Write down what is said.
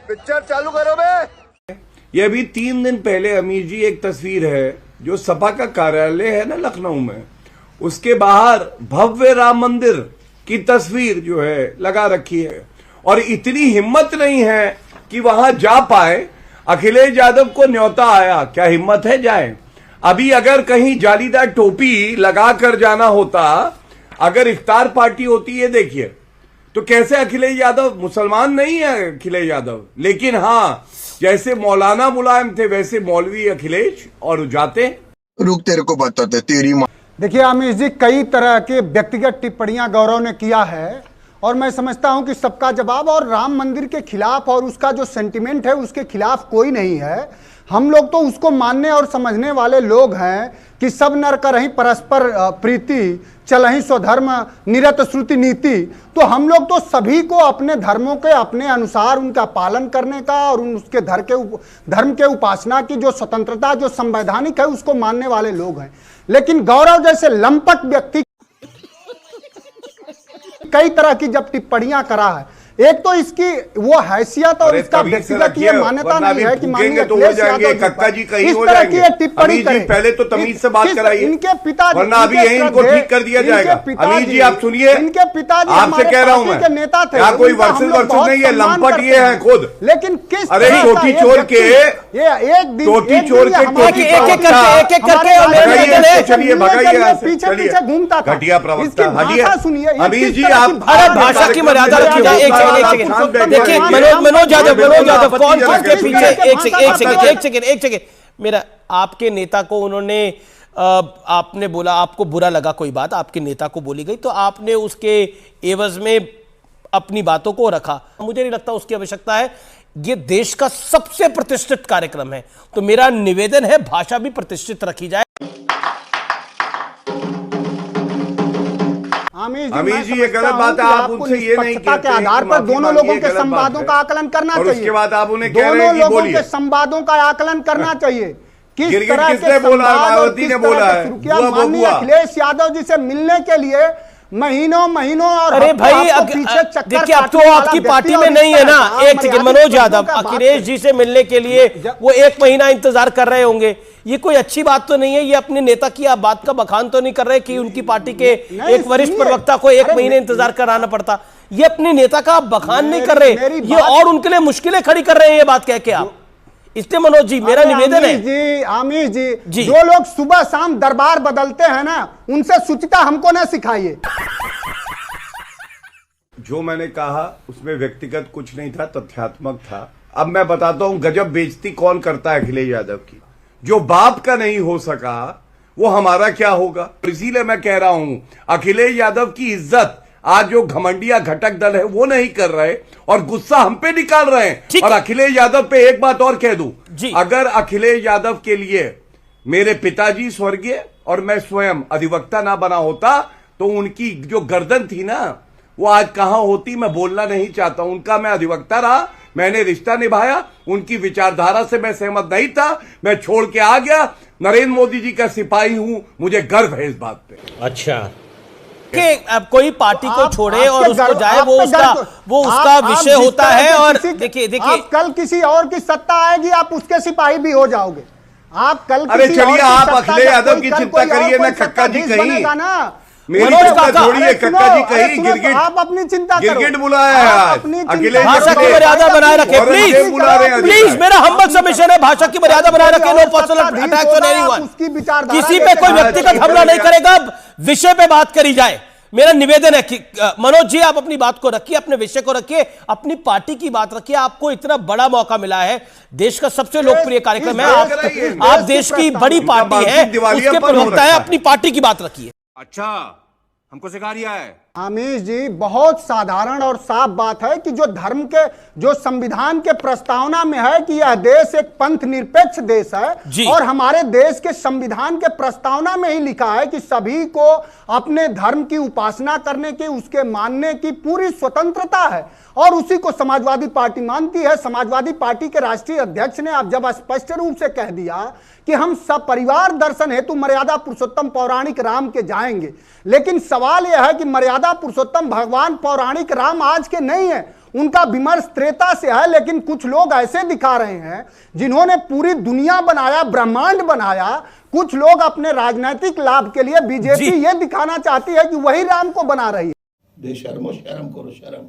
Picture चालू करो बे। ये अभी 3 दिन पहले अमीर जी एक तस्वीर है जो सपा का कार्यालय है ना लखनऊ में, उसके बाहर भव्य राम मंदिर की तस्वीर जो है लगा रखी है और इतनी हिम्मत नहीं है कि वहां जा पाए। अखिलेश यादव को न्योता आया, क्या हिम्मत है जाए? अभी अगर कहीं जालीदार टोपी लगा कर जाना होता, अगर इफ्तार पार्टी होती है देखिए, तो कैसे अखिलेश यादव मुसलमान नहीं है अखिलेश यादव, लेकिन हाँ जैसे मौलाना मुलायम थे वैसे मौलवी अखिलेश और जाते। रुक तेरे को बताते तेरी माँ। देखिए अमीश जी, कई तरह के व्यक्तिगत टिप्पणियां गौरव ने किया है और मैं समझता हूं कि सबका जवाब और राम मंदिर के खिलाफ और उसका जो सेंटिमेंट है उसके खिलाफ कोई नहीं है। हम लोग तो उसको मानने और समझने वाले लोग हैं कि सब नर करहीं परस्पर प्रीति, चलहीं स्वधर्म निरत श्रुति नीति। तो हम लोग तो सभी को अपने धर्मों के अपने अनुसार उनका पालन करने का और उसके धर्म के उपासना की जो स्वतंत्रता जो संवैधानिक है उसको मानने वाले लोग हैं। लेकिन गौरव जैसे लंपट व्यक्ति कई तरह की जब टिप्पणियां करा है, एक तो इसकी वो हैसियत और इसका व्यक्तिगत ये मान्यता नहीं है कि माननीय तो हो जाएंगे कक्का जी कहीं हो जाएंगे। टिप्पणी जी पहले तो तमीज से बात कराइए, इनके पिताजी, वरना अभी यही इनको ठीक कर दिया जाएगा। अमीर जी आप सुनिए, इनके पिताजी आपसे कह रहा हूं मैं, नेता थे, क्या कोई वर्सेस नहीं है, लंपट ये है खुद। लेकिन किस अरे चोटी चोर के चोटी चोर के एक करके चलिए भगाइए, पीछे पीछे घूमता था। घटिया प्रवक्ता हटिए। सुनिए अमीर जी, आप भाषा की मर्यादा रखी जाए। देखिए मनोज यादव कौन किसके पीछे, एक सेकंड मेरा, आपके नेता को उन्होंने आपने बोला आपको बुरा लगा कोई बात आपके नेता को बोली गई, तो आपने उसके एवज में अपनी बातों को रखा। मुझे नहीं लगता उसकी आवश्यकता है। ये देश का सबसे प्रतिष्ठित कार्यक्रम है, तो मेरा निवेदन है भाषा भी प्रतिष्ठित रखी जाए। अमीर जी ये गलत बात है, आप उनसे ये नहीं कहते के आधार पर दोनों लोगों के संवादों का आकलन करना चाहिए। उसके बाद आप उन्हें कह रहे हैं कि दोनों लोगों के संवादों का आकलन करना चाहिए। किस तरह किसने बोला? मायावती ने बोला है। माननीय अखिलेश यादव जी से मिलने के लिए महीनों और अरे भाई देखिए अब तो आपकी पार्टी में नहीं है ना। एक सेकंड, मनोज यादव अखिलेश जी से मिलने के लिए वो 1 महीना इंतजार कर रहे होंगे, ये कोई अच्छी बात तो नहीं है। ये अपने नेता की आप बात का बखान तो नहीं कर रहे कि उनकी पार्टी के एक वरिष्ठ प्रवक्ता को 1 महीने इंतजार कराना पड़ता। ये अपने नेता का आप बखान नहीं कर रहे, ये और उनके लिए मुश्किलें खड़ी कर रहे हैं ये बात कह के आप। इसलिए मनोज जी मेरा निवेदन है आमिर जी, जो लोग सुबह शाम दरबार बदलते हैं ना, उनसे शुचिता हमको ना सिखाइए। जो मैंने कहा उसमें व्यक्तिगत कुछ नहीं था, तथ्यात्मक था। अब मैं बताता हूं गजब बेइज्जती कौन करता है अखिलेश यादव की। जो बाप का नहीं हो सका वो हमारा क्या होगा। इसीलिए मैं कह रहा हूं अखिलेश यादव की इज्जत आज जो घमंडिया घटक दल है वो नहीं कर रहे और गुस्सा हम पे निकाल रहे हैं। और अखिलेश यादव पे एक बात और कह दूं, अगर अखिलेश यादव के लिए मेरे पिताजी स्वर्गीय और मैं स्वयं अधिवक्ता ना बना होता तो उनकी जो गर्दन थी ना वो आज कहां होती, मैं बोलना नहीं चाहता। उनका मैं अधिवक्ता रहा, मैंने रिश्ता निभाया, उनकी विचारधारा से मैं सहमत नहीं था, मैं छोड़ के आ गया। नरेंद्र मोदी जी का सिपाही हूं, मुझे गर्व है इस बात पे। अच्छा कि अब कोई पार्टी को छोड़े और उसको जाए, वो उसका विषय होता है। और देखिए कल किसी और की सत्ता आएगी, आप उसके सिपाही भी हो जाओगे। आप कल अरे चलिए, आप अखिलेश यादव की चिंता करिए ना, कक्का जी कहीं मेरी चिंता छोड़िए, कक्का जी कहीं गिरगिट, आप अपनी चिंता गिरगिट बुलाया है आज। भाषा की मर्यादा बनाए रखें प्लीज, मेरा हम्बल सबमिशन है, भाषा की मर्यादा बनाए रखें। No personal attacks on anyone, किसी पे कोई व्यक्तिगत हमला नहीं करेगा, विषय पे बात करी जाए। मेरा निवेदन है कि मनोज जी आप अपनी बात को रखिए, अपने विषय को रखिए, अपनी पार्टी की बात रखिए। आपको इतना बड़ा मौका मिला है, देश का सबसे लोकप्रिय कार्यक्रम है, आप देश की बड़ी पार्टी है, उसके प्रवक्ता है, अपनी पार्टी की बात रखिए। अच्छा हमको सिखा दिया है। आमिर जी, बहुत साधारण और साफ बात है कि जो धर्म के जो संविधान के प्रस्तावना में है कि यह देश एक पंथ निरपेक्ष देश है और हमारे देश के संविधान के प्रस्तावना में ही लिखा है कि सभी को अपने धर्म की उपासना करने की, उसके मानने की पूरी स्वतंत्रता है और उसी को समाजवादी पार्टी मानती है। समाजवादी पार्टी के राष्ट्रीय अध्यक्ष ने अब जब स्पष्ट रूप से कह दिया कि हम सब परिवार दर्शन हेतु मर्यादा पुरुषोत्तम पौराणिक राम के जाएंगे, लेकिन सवाल यह है कि मर्यादा पुरुषोत्तम भगवान पौराणिक राम आज के नहीं है, उनका विमर्श त्रेता से है, लेकिन कुछ लोग ऐसे दिखा रहे हैं जिन्होंने पूरी दुनिया बनाया, ब्रह्मांड बनाया। कुछ लोग अपने राजनीतिक लाभ के लिए, बीजेपी ये दिखाना चाहती है कि वही राम को बना रही है। बेशर्मो, शर्म करो, शर्म।